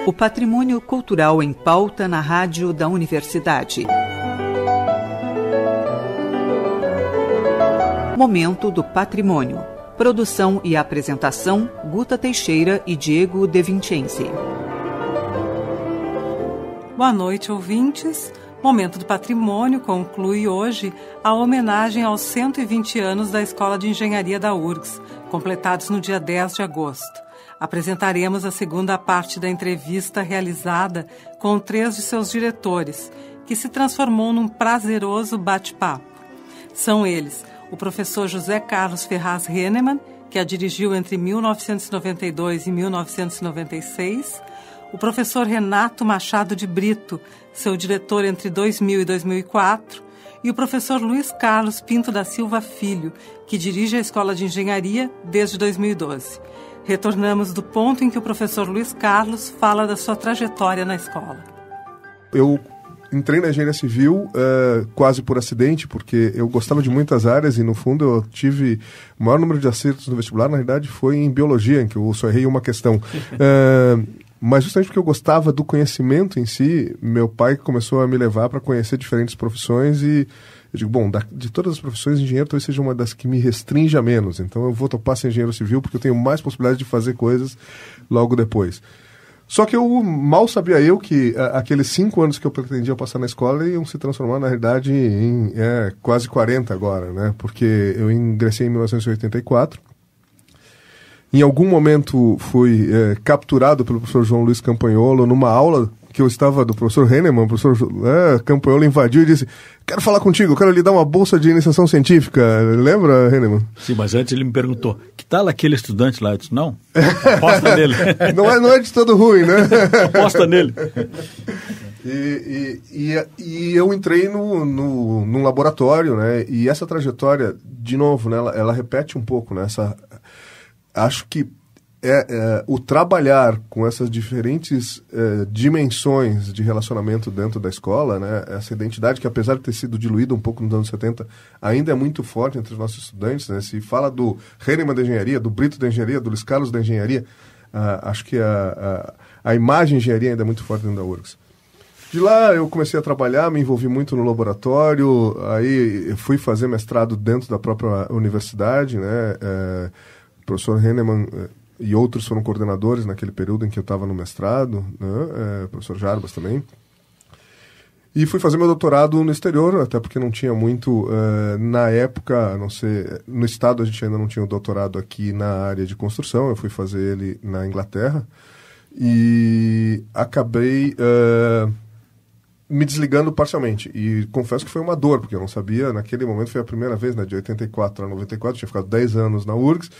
O patrimônio cultural em pauta na rádio da universidade. Momento do Patrimônio. Produção e apresentação, Guta Teixeira e Diego De Vincenzi. Boa noite, ouvintes. Momento do Patrimônio conclui hoje a homenagem aos 120 anos da Escola de Engenharia da URGS, completados no dia 10 de agosto. Apresentaremos a segunda parte da entrevista realizada com 3 de seus diretores, que se transformou num prazeroso bate-papo. São eles o professor José Carlos Ferraz Hennemann, que a dirigiu entre 1992 e 1996, o professor Renato Machado de Brito, seu diretor entre 2000 e 2004, e o professor Luiz Carlos Pinto da Silva Filho, que dirige a Escola de Engenharia desde 2012. Retornamos do ponto em que o professor Luiz Carlos fala da sua trajetória na escola. Eu entrei na engenharia civil quase por acidente, porque eu gostava de muitas áreas e, no fundo, eu tive o maior número de acertos no vestibular, na realidade, foi em biologia, em que eu só errei uma questão. Mas justamente porque eu gostava do conhecimento em si, meu pai começou a me levar para conhecer diferentes profissões e eu digo, bom, de todas as profissões, engenheiro talvez seja uma das que me restringe a menos. Então eu vou topar ser engenheiro civil porque eu tenho mais possibilidade de fazer coisas logo depois. Só que mal sabia eu que aqueles 5 anos que eu pretendia passar na escola iam se transformar, na realidade, em quase 40 agora, né? Porque eu ingressei em 1984. Em algum momento fui capturado pelo professor João Luiz Campagnolo numa aula que eu estava do professor Hennemann. O professor Campagnolo invadiu e disse, quero falar contigo, quero lhe dar uma bolsa de iniciação científica. Lembra, Hennemann? Sim, mas antes ele me perguntou, que tal aquele estudante lá? Eu disse, não, aposta nele. Não é de todo ruim, né? Aposta nele. E eu entrei num laboratório, né? E essa trajetória, de novo, né, ela repete um pouco, né? Acho que o trabalhar com essas diferentes dimensões de relacionamento dentro da escola, né, essa identidade que, apesar de ter sido diluída um pouco nos anos 70, ainda é muito forte entre os nossos estudantes, né, se fala do Hennemann da engenharia, do Brito da engenharia, do Luiz Carlos da engenharia, acho que a imagem de engenharia ainda é muito forte dentro da URGS. De lá eu comecei a trabalhar, me envolvi muito no laboratório, aí eu fui fazer mestrado dentro da própria universidade, né, o professor Hennemann e outros foram coordenadores naquele período em que eu estava no mestrado, né? O professor Jarbas também. E fui fazer meu doutorado no exterior, até porque não tinha muito, na época, a não ser, no estado a gente ainda não tinha o doutorado aqui na área de construção, eu fui fazer ele na Inglaterra e acabei me desligando parcialmente. E confesso que foi uma dor, porque eu não sabia, naquele momento foi a primeira vez, né, de 84 a 94, tinha ficado 10 anos na URGS.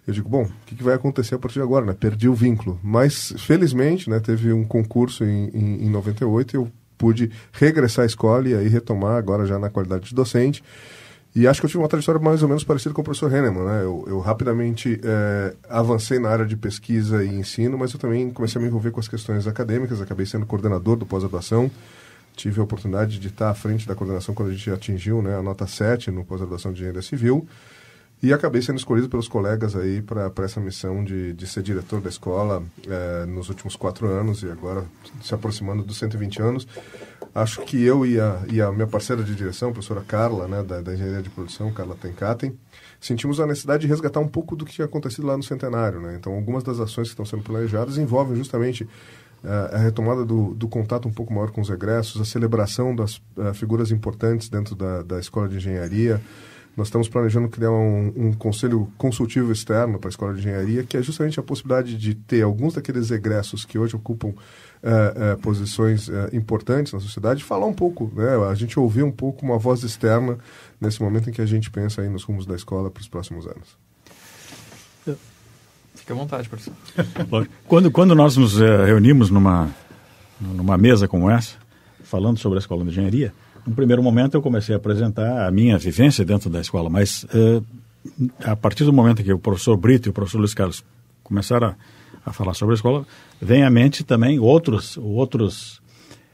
Eu digo, bom, o que vai acontecer a partir de agora, né? Perdi o vínculo. Mas, felizmente, né, teve um concurso em 98 e eu pude regressar à escola e aí retomar agora já na qualidade de docente. E acho que eu tive uma trajetória mais ou menos parecida com o professor Hennemann, né? Eu rapidamente avancei na área de pesquisa e ensino, mas eu também comecei a me envolver com as questões acadêmicas, acabei sendo coordenador do pós-graduação. Tive a oportunidade de estar à frente da coordenação quando a gente atingiu, né, a nota 7 no pós-graduação de engenharia civil. E acabei sendo escolhido pelos colegas aí para essa missão de ser diretor da escola nos últimos 4 anos e agora se aproximando dos 120 anos. Acho que eu e a minha parceira de direção, a professora Carla, né, da Engenharia de Produção, Carla Tenkaten, sentimos a necessidade de resgatar um pouco do que tinha acontecido lá no centenário, né? Então, algumas das ações que estão sendo planejadas envolvem justamente a retomada do contato um pouco maior com os egressos, a celebração das figuras importantes dentro da escola de engenharia. Nós estamos planejando criar um conselho consultivo externo para a escola de engenharia, que é justamente a possibilidade de ter alguns daqueles egressos que hoje ocupam posições importantes na sociedade, falar um pouco, né? A gente ouvir um pouco uma voz externa nesse momento em que a gente pensa aí nos rumos da escola para os próximos anos. Fique à vontade, professor. Quando nós nos reunimos numa mesa como essa, falando sobre a escola de engenharia, no primeiro momento eu comecei a apresentar a minha vivência dentro da escola, mas a partir do momento que o professor Brito e o professor Luiz Carlos começaram a falar sobre a escola, vem à mente também outros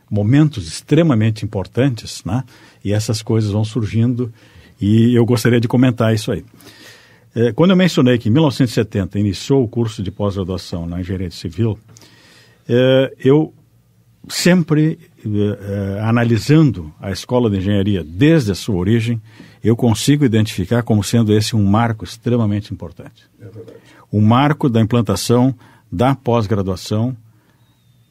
momentos extremamente importantes, né? E essas coisas vão surgindo e eu gostaria de comentar isso aí. Quando eu mencionei que em 1970 iniciou o curso de pós-graduação na engenharia civil, eu sempre, analisando a escola de engenharia desde a sua origem, eu consigo identificar como sendo esse um marco extremamente importante. É verdade. O marco da implantação da pós-graduação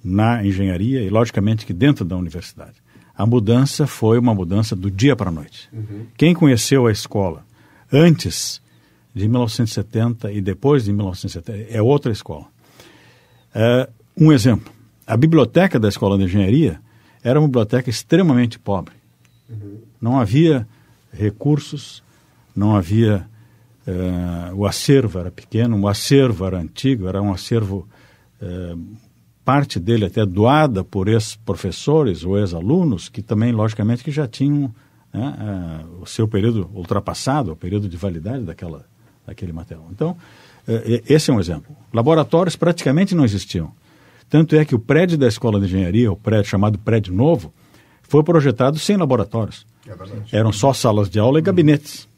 na engenharia e, logicamente, que dentro da universidade. A mudança foi uma mudança do dia para a noite. Uhum. Quem conheceu a escola antes de 1970 e depois de 1970 é outra escola. Um exemplo, a biblioteca da Escola de Engenharia era uma biblioteca extremamente pobre. Uhum. Não havia recursos, não havia... o acervo era pequeno, o acervo era antigo, era um acervo, parte dele até doada por ex-professores ou ex-alunos, que também, logicamente, que já tinham o seu período ultrapassado, o período de validade daquele material. Então, esse é um exemplo. Laboratórios praticamente não existiam. Tanto é que o prédio da Escola de Engenharia, o prédio chamado Prédio Novo, foi projetado sem laboratórios. Eram só salas de aula e gabinetes.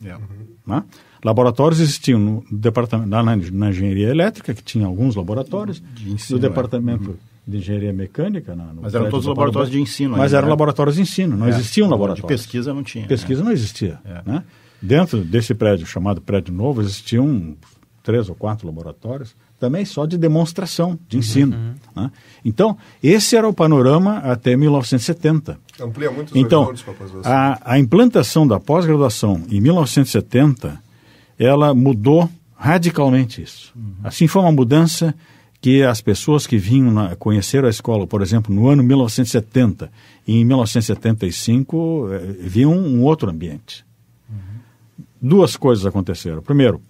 Né? Laboratórios existiam no departamento, na engenharia elétrica, que tinha alguns laboratórios, de ensino, no departamento de engenharia mecânica. Mas eram todos laboratórios de ensino. Mas eram laboratórios de ensino, não existiam laboratórios. De pesquisa não tinha. Pesquisa não existia. Né? Dentro desse prédio, chamado Prédio Novo, existiam 3 ou 4 laboratórios, também só de demonstração, de ensino. Né? Então, esse era o panorama até 1970. Amplia muito os então, horizontes, a implantação da pós-graduação em 1970, ela mudou radicalmente isso. Assim, foi uma mudança que as pessoas que vinham conhecer a escola, por exemplo, no ano 1970 e em 1975, viam um outro ambiente. Duas coisas aconteceram. Primeiro,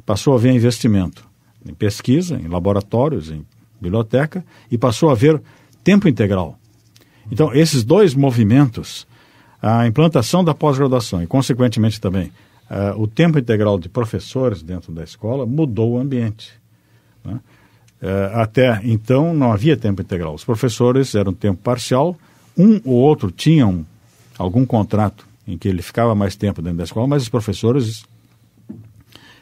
passou a haver investimento em pesquisa, em laboratórios, em biblioteca, e passou a haver tempo integral. Então, esses dois movimentos, a implantação da pós-graduação e, consequentemente, também o tempo integral de professores dentro da escola, mudou o ambiente. Né? Até então, não havia tempo integral. Os professores eram tempo parcial, um ou outro tinham algum contrato em que ele ficava mais tempo dentro da escola, mas os professores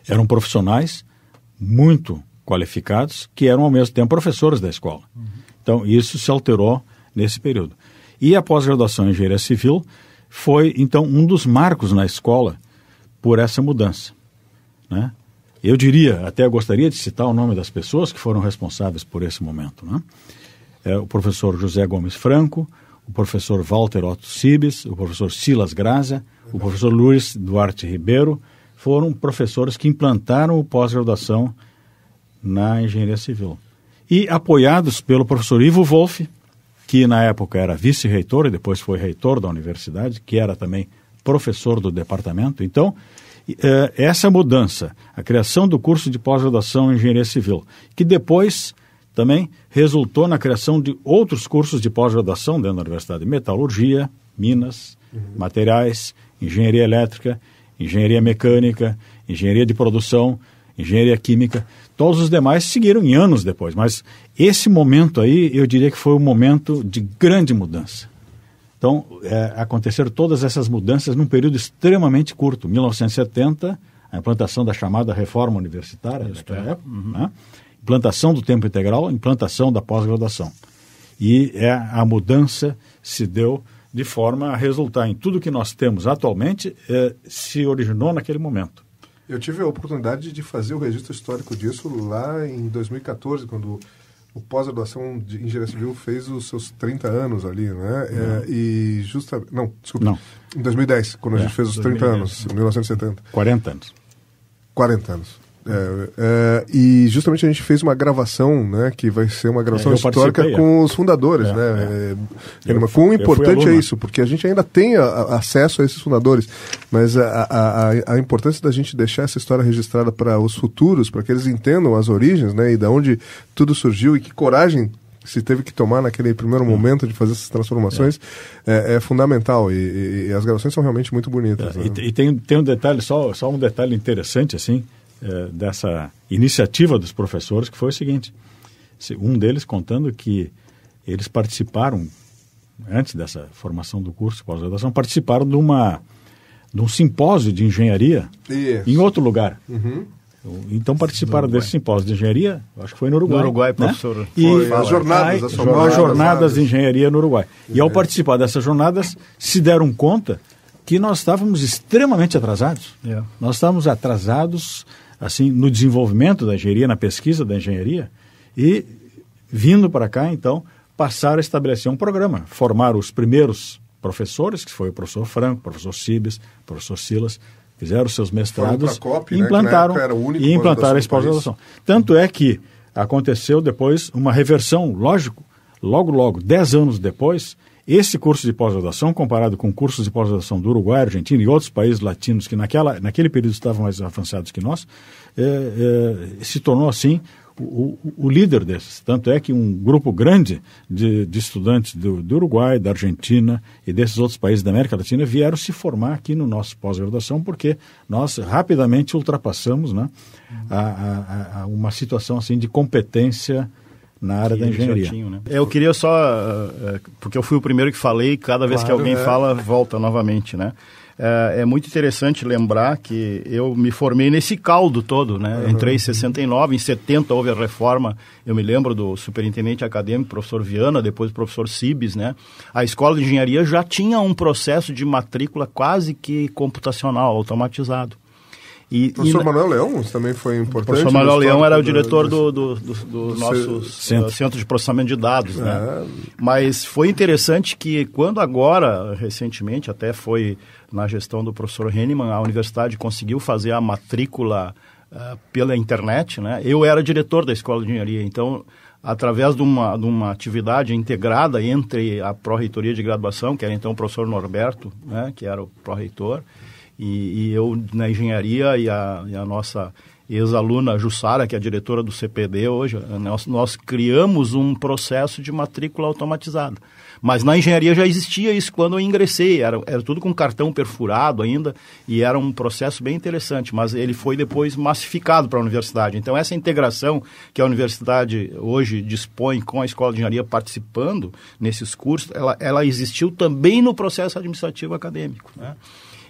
eram profissionais muito qualificados, que eram ao mesmo tempo professores da escola. Então, isso se alterou nesse período. E a pós-graduação em engenharia civil foi, então, um dos marcos na escola por essa mudança. Né? Eu diria, até gostaria de citar o nome das pessoas que foram responsáveis por esse momento. Né? O professor José Gomes Franco, o professor Walter Otto Sibes, o professor Silas Graza, o professor Luiz Duarte Ribeiro, foram professores que implantaram o pós-graduação na engenharia civil. E apoiados pelo professor Ivo Wolff, que na época era vice-reitor e depois foi reitor da universidade, que era também professor do departamento. Então, essa mudança, a criação do curso de pós-graduação em engenharia civil, que depois também resultou na criação de outros cursos de pós-graduação dentro da universidade, metalurgia, minas, materiais, engenharia elétrica, engenharia mecânica, engenharia de produção, engenharia química, todos os demais seguiram em anos depois, mas esse momento aí, eu diria que foi um momento de grande mudança. Então, aconteceram todas essas mudanças num período extremamente curto. 1970, a implantação da chamada reforma universitária, naquela época, né? Implantação do tempo integral, implantação da pós-graduação. E a mudança se deu de forma a resultar em tudo que nós temos atualmente, se originou naquele momento. Eu tive a oportunidade de fazer o registro histórico disso lá em 2014, quando o pós-graduação de engenharia civil fez os seus 30 anos ali, né? Em 2010, quando a gente fez os 30 anos, em 1970. 40 anos. 40 anos. E justamente a gente fez uma gravação, né, que vai ser uma gravação histórica com os fundadores, né? Quão importante é isso, porque a gente ainda tem acesso a esses fundadores, mas a importância da gente deixar essa história registrada para os futuros, para que eles entendam as origens, né, e da onde tudo surgiu e que coragem se teve que tomar naquele primeiro momento de fazer essas transformações, é fundamental, e as gravações são realmente muito bonitas. Né? E tem um detalhe, só um detalhe interessante, assim, dessa iniciativa dos professores, que foi o seguinte: um deles contando que eles participaram, antes dessa formação do curso de pós-graduação, participaram de um simpósio de engenharia em outro lugar. Então participaram desse simpósio de engenharia, acho que foi no Uruguai. No Uruguai, né? professor. Foi as jornadas de engenharia no Uruguai. E ao participar dessas jornadas, se deram conta que nós estávamos extremamente atrasados. Nós estávamos atrasados assim, no desenvolvimento da engenharia, na pesquisa da engenharia, e vindo para cá, então, passaram a estabelecer um programa, formar os primeiros professores, que foi o professor Franco, o professor Cibes, o professor Silas, fizeram seus mestrados e implantaram, a pós-graduação. Tanto é que aconteceu depois uma reversão, lógico, logo, 10 anos depois, esse curso de pós-graduação, comparado com cursos de pós-graduação do Uruguai, Argentina e outros países latinos que naquele período estavam mais avançados que nós, se tornou assim o líder desses. Tanto é que um grupo grande de estudantes do Uruguai, da Argentina e desses outros países da América Latina vieram se formar aqui no nosso pós-graduação, porque nós rapidamente ultrapassamos, né, uma situação assim de competência na área da engenharia. Né? Eu queria só, porque eu fui o primeiro que falei, cada vez que alguém fala, volta novamente, né? É muito interessante lembrar que eu me formei nesse caldo todo, né? Entrei em 69, em 70 houve a reforma, eu me lembro do superintendente acadêmico, professor Viana, depois do professor Cibes, né? A escola de engenharia já tinha um processo de matrícula quase que computacional, automatizado. O professor Manuel Leão também foi importante. O professor Manuel Leão era o diretor do nosso centro de processamento de dados, né? Mas foi interessante que quando agora, recentemente, até foi na gestão do professor Henneman, a universidade conseguiu fazer a matrícula pela internet, né? Eu era diretor da escola de engenharia, então, através de uma atividade integrada entre a pró-reitoria de graduação, que era então o professor Norberto, né, que era o pró-reitor, e eu na engenharia e a nossa ex-aluna Jussara, que é a diretora do CPD hoje, nós criamos um processo de matrícula automatizada. Mas na engenharia já existia isso quando eu ingressei, era tudo com cartão perfurado ainda, e era um processo bem interessante, mas ele foi depois massificado para a universidade. Então essa integração que a universidade hoje dispõe com a escola de engenharia participando nesses cursos, ela existiu também no processo administrativo acadêmico, né?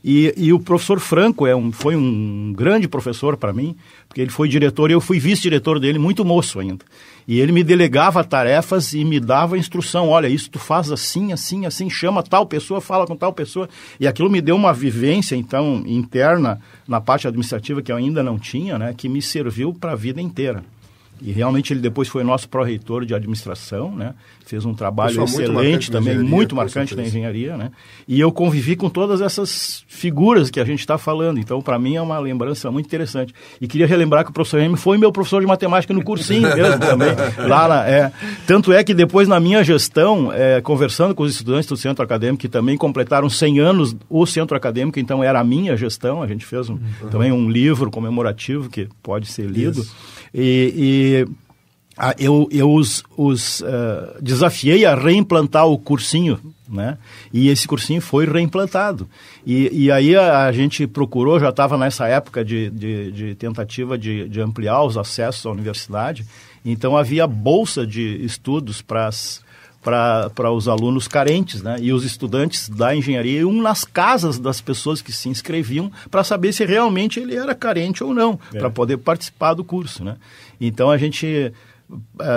E o professor Franco foi um grande professor para mim, porque ele foi diretor e eu fui vice-diretor dele, muito moço ainda. E ele me delegava tarefas e me dava instrução, olha, isso tu faz assim, assim, assim, chama tal pessoa, fala com tal pessoa. E aquilo me deu uma vivência, então, interna na parte administrativa que eu ainda não tinha, né, que me serviu para a vida inteira. E realmente ele depois foi nosso pró-reitor de administração, né? Fez um trabalho excelente também, muito marcante na engenharia, né? E eu convivi com todas essas figuras que a gente está falando, então para mim é uma lembrança muito interessante. E queria relembrar que o professor Henneman foi meu professor de matemática no cursinho mesmo também. Tanto é que depois na minha gestão, conversando com os estudantes do centro acadêmico, que também completaram 100 anos o centro acadêmico, então era a minha gestão, a gente fez também um livro comemorativo que pode ser lido. Eu os desafiei a reimplantar o cursinho, né? E esse cursinho foi reimplantado. E aí a gente procurou, já estava nessa época de tentativa de ampliar os acessos à universidade, então havia bolsa de estudos para os alunos carentes, né? E os estudantes da engenharia iam nas casas das pessoas que se inscreviam para saber se realmente ele era carente ou não, para poder participar do curso, né? Então a gente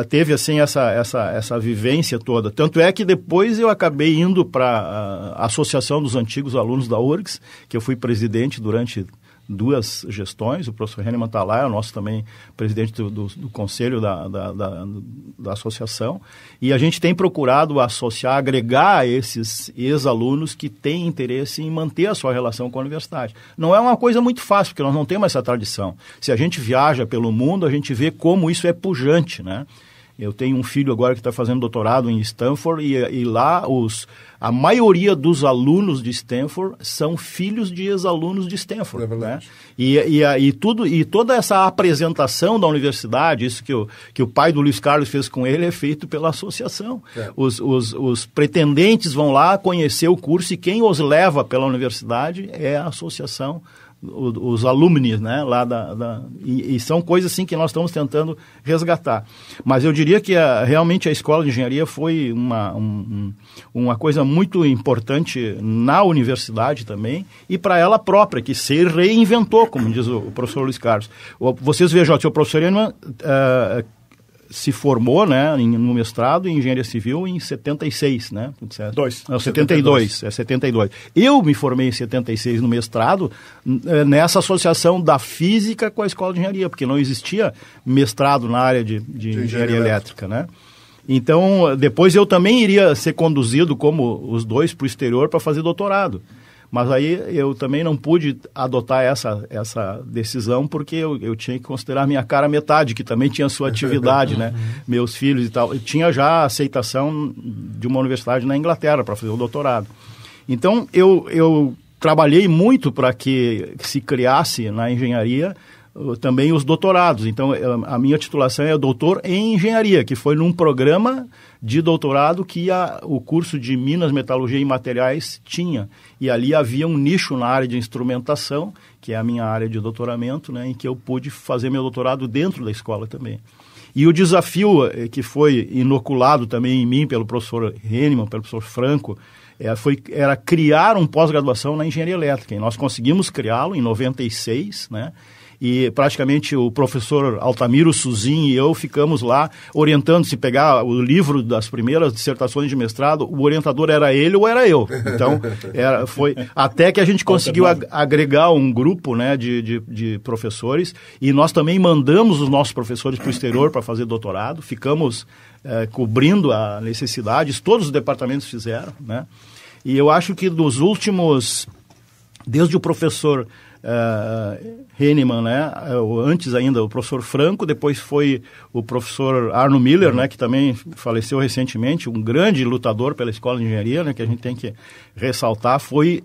teve assim essa vivência toda. Tanto é que depois eu acabei indo para a Associação dos Antigos Alunos da URGS, que eu fui presidente durante 2 gestões, o professor Henneman está lá, é o nosso também presidente do conselho da associação, e a gente tem procurado agregar esses ex-alunos que têm interesse em manter a sua relação com a universidade. Não é uma coisa muito fácil, porque nós não temos essa tradição. Se a gente viaja pelo mundo, a gente vê como isso é pujante, né? Eu tenho um filho agora que está fazendo doutorado em Stanford e lá a maioria dos alunos de Stanford são filhos de ex-alunos de Stanford. Né? E toda essa apresentação da universidade, isso que o pai do Luiz Carlos fez com ele, é feito pela associação. Os pretendentes vão lá conhecer o curso e quem os leva pela universidade é a associação os alumni, né, lá e são coisas assim que nós estamos tentando resgatar. Mas eu diria que realmente a escola de engenharia foi uma coisa muito importante na universidade também e para ela própria, que se reinventou, como diz o professor Luiz Carlos. Vocês vejam, o seu professor Hennemann se formou, né, no mestrado em engenharia civil em 76, né? 72. 72. Eu me formei em 76 no mestrado nessa associação da física com a escola de engenharia, porque não existia mestrado na área de engenharia elétrica, né? Então, depois eu também iria ser conduzido, como os dois, para o exterior para fazer doutorado. Mas aí eu também não pude adotar essa decisão porque eu tinha que considerar minha cara metade, que também tinha sua atividade, né? Meus filhos e tal. Eu tinha já aceitação de uma universidade na Inglaterra para fazer o doutorado. Então, eu trabalhei muito para que se criasse na engenharia também os doutorados. Então, a minha titulação é doutor em engenharia, que foi num programa de doutorado que o curso de Minas, Metalurgia e Materiais tinha. E ali havia um nicho na área de instrumentação, que é a minha área de doutoramento, né, em que eu pude fazer meu doutorado dentro da escola também. E o desafio que foi inoculado também em mim pelo professor Hennemann, pelo professor Franco, era criar um pós-graduação na engenharia elétrica. E nós conseguimos criá-lo em 96, né? E praticamente o professor Altamiro Suzin e eu ficamos lá orientando. Se pegar o livro das primeiras dissertações de mestrado, o orientador era ele ou era eu. Então, foi até que a gente conseguiu agregar um grupo, né, de professores, e nós também mandamos os nossos professores para o exterior para fazer doutorado. Ficamos cobrindo a necessidade, todos os departamentos fizeram, né? E eu acho que dos últimos, desde o professor Hennemann, né? Antes ainda o professor Franco, depois foi o professor Arno Miller, né? Que também faleceu recentemente, um grande lutador pela escola de engenharia, né? Que a gente tem que ressaltar, foi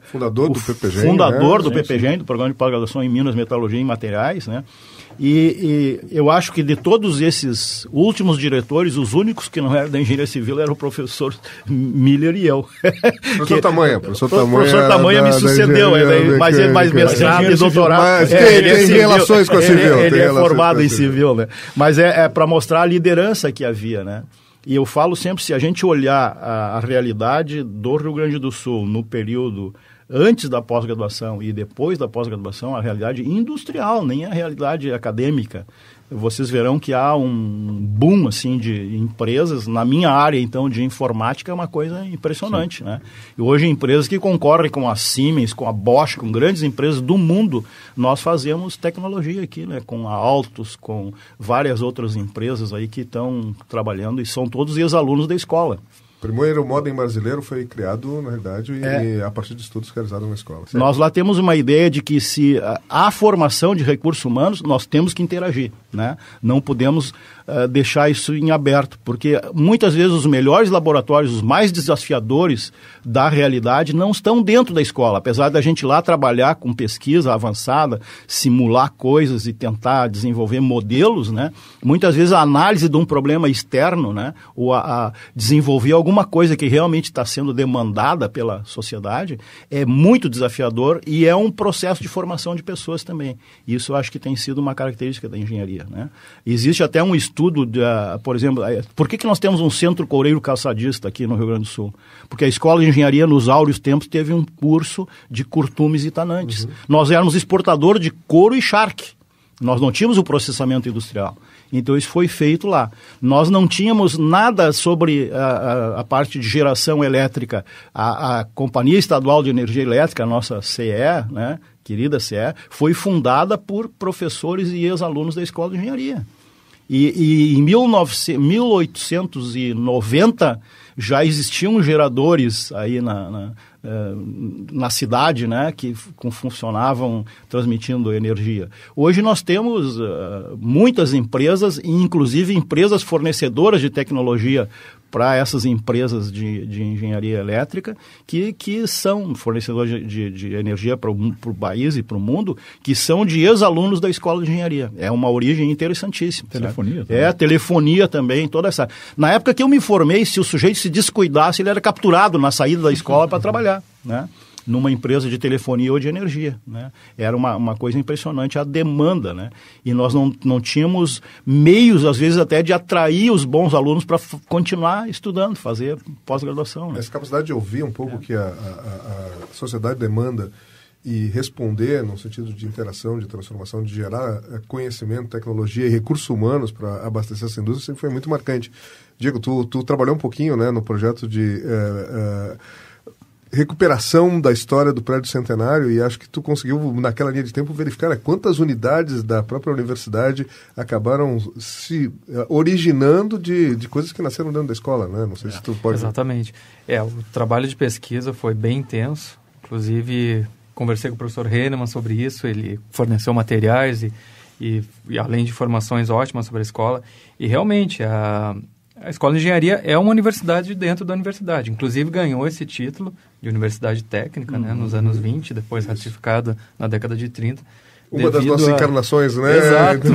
fundador do PPGEM, fundador do PPGEM, do Programa de Pós-Graduação em Minas, Metalurgia e Materiais, né? E eu acho que de todos esses últimos diretores, os únicos que não eram da engenharia civil eram o professor Miller e eu. Professor Tamanha. Professor Tamanha me sucedeu, mas mestrado e doutorado. Mas tem relações com a civil. Ele é formado em civil, né? Mas é para mostrar a liderança que havia, né? E eu falo sempre, se a gente olhar a realidade do Rio Grande do Sul no período antes da pós-graduação e depois da pós-graduação, a realidade industrial, nem a realidade acadêmica, vocês verão que há um boom assim, de empresas. Na minha área, então, de informática, é uma coisa impressionante, né? E hoje, empresas que concorrem com a Siemens, com a Bosch, com grandes empresas do mundo, nós fazemos tecnologia aqui, né? Com a Altus, com várias outras empresas aí que estão trabalhando e são todos ex-alunos da escola. O primeiro Modem brasileiro foi criado, na verdade, a partir de estudos realizados na escola. Certo? Nós lá temos uma ideia de que se há formação de recursos humanos, nós temos que interagir, né? Não podemos deixar isso em aberto, porque muitas vezes os melhores laboratórios, os mais desafiadores da realidade não estão dentro da escola. Apesar da gente lá trabalhar com pesquisa avançada, simular coisas e tentar desenvolver modelos, né? Muitas vezes a análise de um problema externo, né? Ou a desenvolver alguma coisa que realmente está sendo demandada pela sociedade é muito desafiador e é um processo de formação de pessoas também. Isso eu acho que tem sido uma característica da engenharia, né? Existe até um estudo, por exemplo, por que nós temos um centro coureiro calçadista aqui no Rio Grande do Sul? Porque a escola de engenharia nos áureos tempos teve um curso de curtumes e tanantes. Uhum. Nós éramos exportador de couro e charque. Nós não tínhamos o processamento industrial. Então, isso foi feito lá. Nós não tínhamos nada sobre a parte de geração elétrica. A Companhia Estadual de Energia Elétrica, a nossa CE, né, querida CE, foi fundada por professores e ex-alunos da Escola de Engenharia. E em 1890 já existiam geradores aí na cidade, né, que funcionavam transmitindo energia. Hoje nós temos muitas empresas, inclusive empresas fornecedoras de tecnologia para essas empresas de engenharia elétrica, que são fornecedores de energia para o país e para o mundo, que são de ex-alunos da escola de engenharia. É uma origem interessantíssima. Telefonia também. Telefonia também, toda essa... Na época que eu me formei, se o sujeito se descuidasse, ele era capturado na saída da escola para trabalhar, né? numa empresa de telefonia ou de energia, né? Era uma coisa impressionante a demanda, né? E nós não tínhamos meios, às vezes, até de atrair os bons alunos para continuar estudando, fazer pós-graduação. Né? Essa capacidade de ouvir um pouco que a sociedade demanda e responder no sentido de interação, de transformação, de gerar conhecimento, tecnologia e recursos humanos para abastecer essa indústria sempre foi muito marcante. Diego, tu trabalhou um pouquinho, né, no projeto de recuperação da história do prédio centenário e acho que tu conseguiu, naquela linha de tempo, verificar quantas unidades da própria universidade acabaram se originando de coisas que nasceram dentro da escola, né? Não sei se tu pode... Exatamente. O trabalho de pesquisa foi bem intenso, inclusive conversei com o professor Hennemann sobre isso, ele forneceu materiais e além de informações ótimas sobre a escola, e realmente a Escola de Engenharia é uma universidade dentro da universidade. Inclusive ganhou esse título de universidade técnica, né, nos anos 20, depois ratificado na década de 30. Uma das nossas encarnações, né? Exato.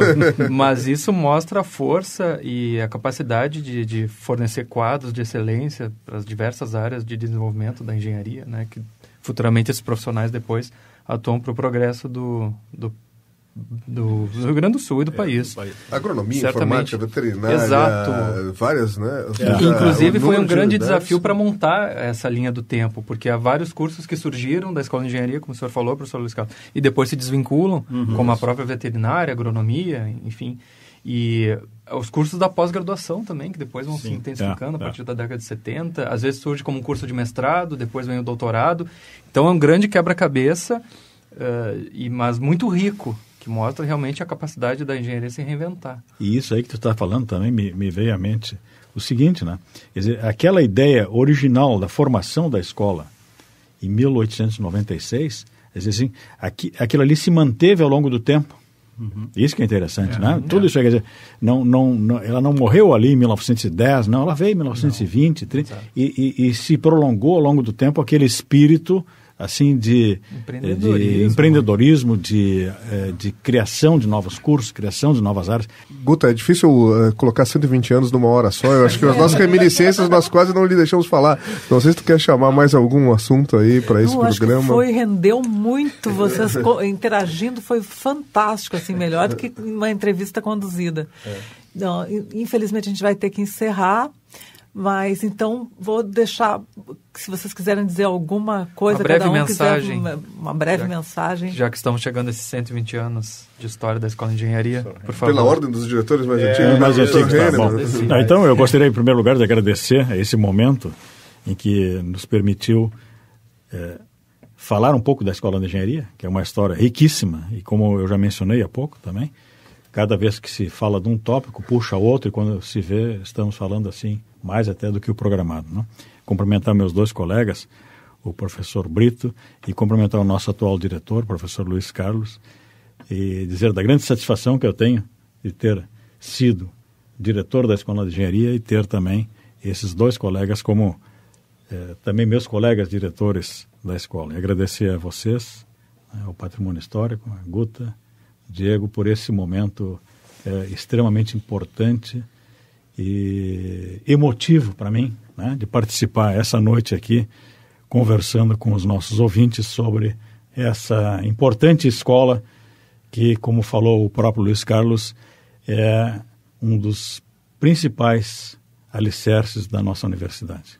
Mas isso mostra a força e a capacidade de fornecer quadros de excelência para as diversas áreas de desenvolvimento da engenharia, né, que futuramente esses profissionais depois atuam para o progresso do Rio Grande do Sul e do país. Agronomia, certamente. Informática, veterinária, exato. Várias, né? Inclusive foi um grande desafio para montar essa linha do tempo, porque há vários cursos que surgiram da Escola de Engenharia, como o senhor falou, professor Luiz Carlos, e depois se desvinculam, como a própria veterinária, agronomia, enfim. E os cursos da pós-graduação também, que depois vão se intensificando a partir da década de 70. Às vezes surge como um curso de mestrado, depois vem o doutorado. Então é um grande quebra-cabeça, mas muito rico, que mostra realmente a capacidade da engenharia se reinventar. E isso aí que tu está falando também me veio à mente o seguinte, né? Quer dizer, aquela ideia original da formação da escola em 1896, quer dizer assim, aquilo ali se manteve ao longo do tempo. Isso que é interessante, né? Tudo isso, quer dizer, ela não morreu ali em 1910, não, ela veio em 1920, 30, e se prolongou ao longo do tempo aquele espírito assim de empreendedorismo, de criação de novos cursos, criação de novas áreas. Guta, é difícil colocar 120 anos numa hora só. Eu acho que as nossas reminiscências nós quase não lhe deixamos falar. Não sei se tu quer chamar mais algum assunto aí para esse programa. Rendeu muito, vocês interagindo, foi fantástico, assim, melhor do que uma entrevista conduzida. Não, infelizmente a gente vai ter que encerrar. Mas, então, vou deixar, se vocês quiserem dizer alguma coisa, uma breve cada um mensagem, quiser uma breve mensagem. Já que estamos chegando a esses 120 anos de história da Escola de Engenharia, por favor. Pela ordem dos diretores mais antigos. Mais antigos, tá bom. Então, eu gostaria, em primeiro lugar, de agradecer a esse momento em que nos permitiu falar um pouco da Escola de Engenharia, que é uma história riquíssima, e como eu já mencionei há pouco também, cada vez que se fala de um tópico, puxa outro, e quando se vê, estamos falando assim, mais até do que o programado. Né? Cumprimentar meus dois colegas, o professor Brito, e cumprimentar o nosso atual diretor, o professor Luiz Carlos, e dizer da grande satisfação que eu tenho de ter sido diretor da Escola de Engenharia e ter também esses dois colegas como também meus colegas diretores da escola. E agradecer a vocês, ao Patrimônio Histórico, a Guta, Diego, por esse momento extremamente importante e emotivo para mim, né, de participar essa noite aqui, conversando com os nossos ouvintes sobre essa importante escola que, como falou o próprio Luiz Carlos, é um dos principais alicerces da nossa universidade.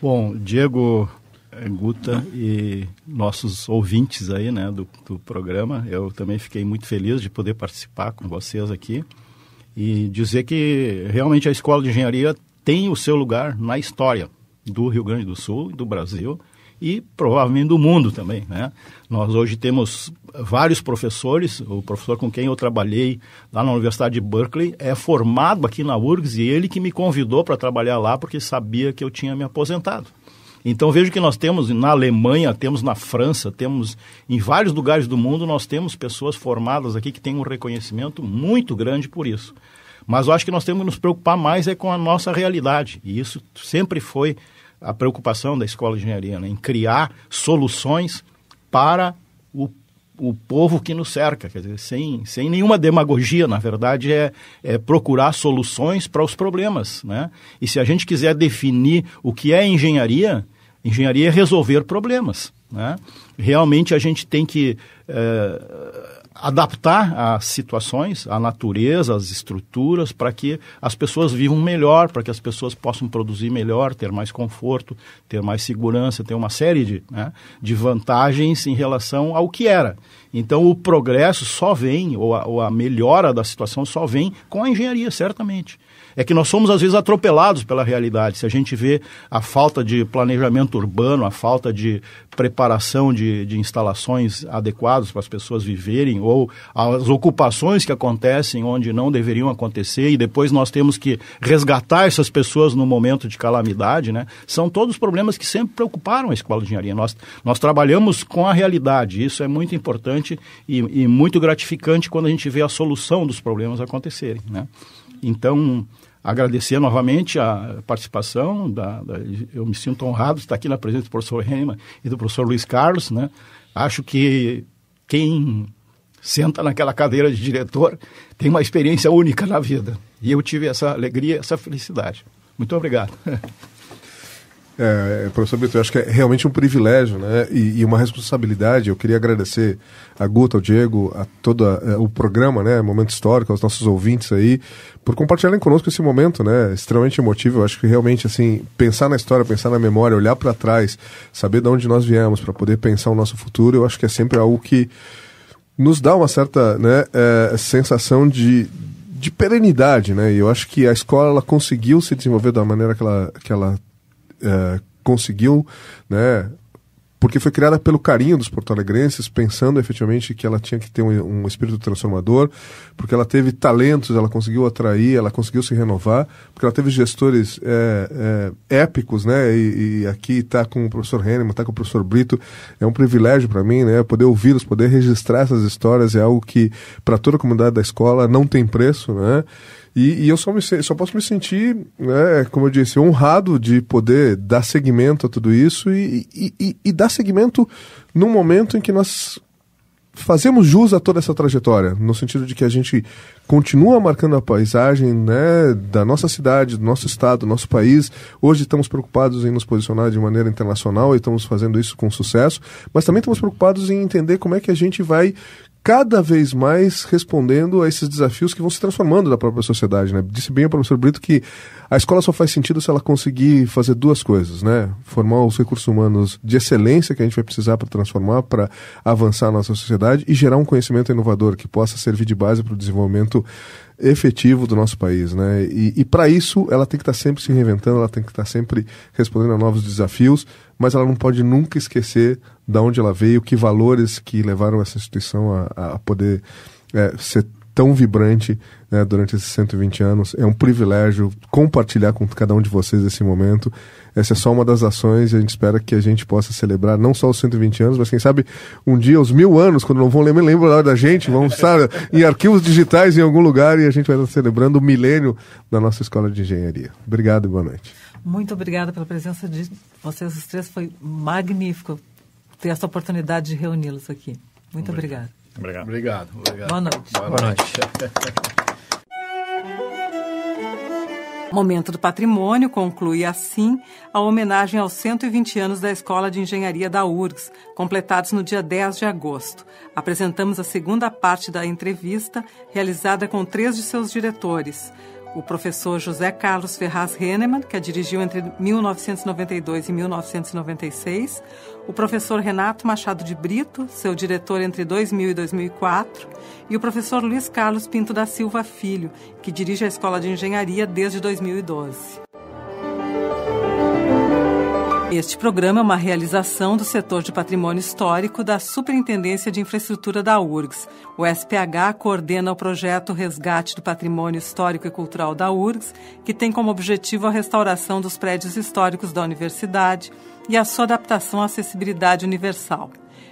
Bom, Diego, Guta e nossos ouvintes aí, né, do programa, eu também fiquei muito feliz de poder participar com vocês aqui e dizer que realmente a Escola de Engenharia tem o seu lugar na história do Rio Grande do Sul, do Brasil e provavelmente do mundo também, né? Nós hoje temos vários professores, o professor com quem eu trabalhei lá na Universidade de Berkeley é formado aqui na URGS e ele que me convidou para trabalhar lá porque sabia que eu tinha me aposentado. Então vejo que nós temos na Alemanha, temos na França, temos em vários lugares do mundo, nós temos pessoas formadas aqui que têm um reconhecimento muito grande por isso. Mas eu acho que nós temos que nos preocupar mais com a nossa realidade. E isso sempre foi a preocupação da Escola de Engenharia, né? Em criar soluções para o povo que nos cerca. Quer dizer, sem nenhuma demagogia, na verdade, é procurar soluções para os problemas, né? E se a gente quiser definir o que é engenharia, Engenharia é resolver problemas, né? Realmente a gente tem que adaptar as situações, a natureza, as estruturas, para que as pessoas vivam melhor, para que as pessoas possam produzir melhor, ter mais conforto, ter mais segurança, ter uma série de vantagens em relação ao que era. Então o progresso só vem, ou a melhora da situação só vem com a engenharia, certamente. É que nós somos, às vezes, atropelados pela realidade. Se a gente vê a falta de planejamento urbano, a falta de preparação de instalações adequadas para as pessoas viverem, ou as ocupações que acontecem onde não deveriam acontecer, e depois nós temos que resgatar essas pessoas no momento de calamidade, né? São todos problemas que sempre preocuparam a Escola de Engenharia. Nós trabalhamos com a realidade. Isso é muito importante e muito gratificante quando a gente vê a solução dos problemas acontecerem, né? Então, agradecer novamente a participação, eu me sinto honrado de estar aqui na presença do professor Hennemann e do professor Luiz Carlos, né? Acho que quem senta naquela cadeira de diretor tem uma experiência única na vida. E eu tive essa alegria, essa felicidade. Muito obrigado. Professor Brito, eu acho que é realmente um privilégio, né? E uma responsabilidade. Eu queria agradecer a Guta, ao Diego, a todo o programa, né? Momento Histórico, aos nossos ouvintes aí, por compartilharem conosco esse momento, né? Extremamente emotivo. Eu acho que realmente, assim, pensar na história, pensar na memória, olhar para trás, saber de onde nós viemos para poder pensar o nosso futuro, eu acho que é sempre algo que nos dá uma certa, né, sensação de perenidade, né? E eu acho que a escola, ela conseguiu se desenvolver da maneira que ela conseguiu, né, porque foi criada pelo carinho dos porto-alegrenses, pensando efetivamente que ela tinha que ter um espírito transformador, porque ela teve talentos, ela conseguiu atrair, ela conseguiu se renovar, porque ela teve gestores épicos, né, e aqui está com o professor Hennemann, está com o professor Brito, é um privilégio para mim, né, poder ouvi-los, poder registrar essas histórias, é algo que para toda a comunidade da escola não tem preço, né. E eu só posso me sentir, né, como eu disse, honrado de poder dar seguimento a tudo isso e dar seguimento num momento em que nós fazemos jus a toda essa trajetória, no sentido de que a gente continua marcando a paisagem, né, da nossa cidade, do nosso estado, do nosso país. Hoje estamos preocupados em nos posicionar de maneira internacional e estamos fazendo isso com sucesso, mas também estamos preocupados em entender como é que a gente vai cada vez mais respondendo a esses desafios que vão se transformando da própria sociedade, né? Disse bem o professor Brito que a escola só faz sentido se ela conseguir fazer duas coisas, né? Formar os recursos humanos de excelência que a gente vai precisar para transformar, para avançar a nossa sociedade e gerar um conhecimento inovador que possa servir de base para o desenvolvimento efetivo do nosso país, né? E para isso ela tem que estar sempre se reinventando, ela tem que estar sempre respondendo a novos desafios, mas ela não pode nunca esquecer de onde ela veio, que valores que levaram essa instituição a poder ser tão vibrante, né, durante esses 120 anos. É um privilégio compartilhar com cada um de vocês esse momento. Essa é só uma das ações e a gente espera que a gente possa celebrar não só os 120 anos, mas quem sabe um dia os 1000 anos, quando não vão lembrar da gente, vão estar em arquivos digitais em algum lugar e a gente vai estar celebrando o milênio da nossa Escola de Engenharia. Obrigado e boa noite. Muito obrigada pela presença de vocês os três. Foi magnífico ter essa oportunidade de reuni-los aqui. Muito obrigada. Obrigado. Boa noite. Boa noite. Momento do Patrimônio conclui assim a homenagem aos 120 anos da Escola de Engenharia da URGS, completados no dia 10 de agosto. Apresentamos a segunda parte da entrevista, realizada com 3 de seus diretores. O professor José Carlos Ferraz Hennemann, que a dirigiu entre 1992 e 1996, o professor Renato Machado de Brito, seu diretor entre 2000 e 2004, e o professor Luiz Carlos Pinto da Silva Filho, que dirige a Escola de Engenharia desde 2012. Este programa é uma realização do setor de patrimônio histórico da Superintendência de Infraestrutura da URGS. O SPH coordena o projeto Resgate do Patrimônio Histórico e Cultural da URGS, que tem como objetivo a restauração dos prédios históricos da universidade e a sua adaptação à acessibilidade universal.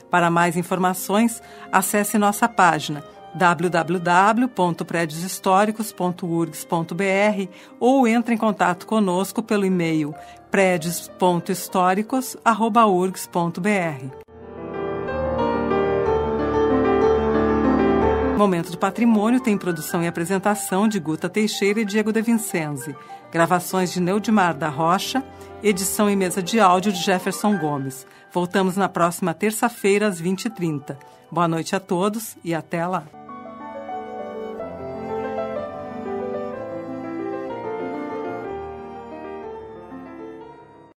Para mais informações, acesse nossa página www.predioshistoricos.urgs.br ou entre em contato conosco pelo e-mail predios.históricos@urgs.br. Momento do Patrimônio tem produção e apresentação de Guta Teixeira e Diego De Vincenzi. Gravações de Neudimar da Rocha, edição e mesa de áudio de Jefferson Gomes. Voltamos na próxima terça-feira, às 20h30. Boa noite a todos e até lá.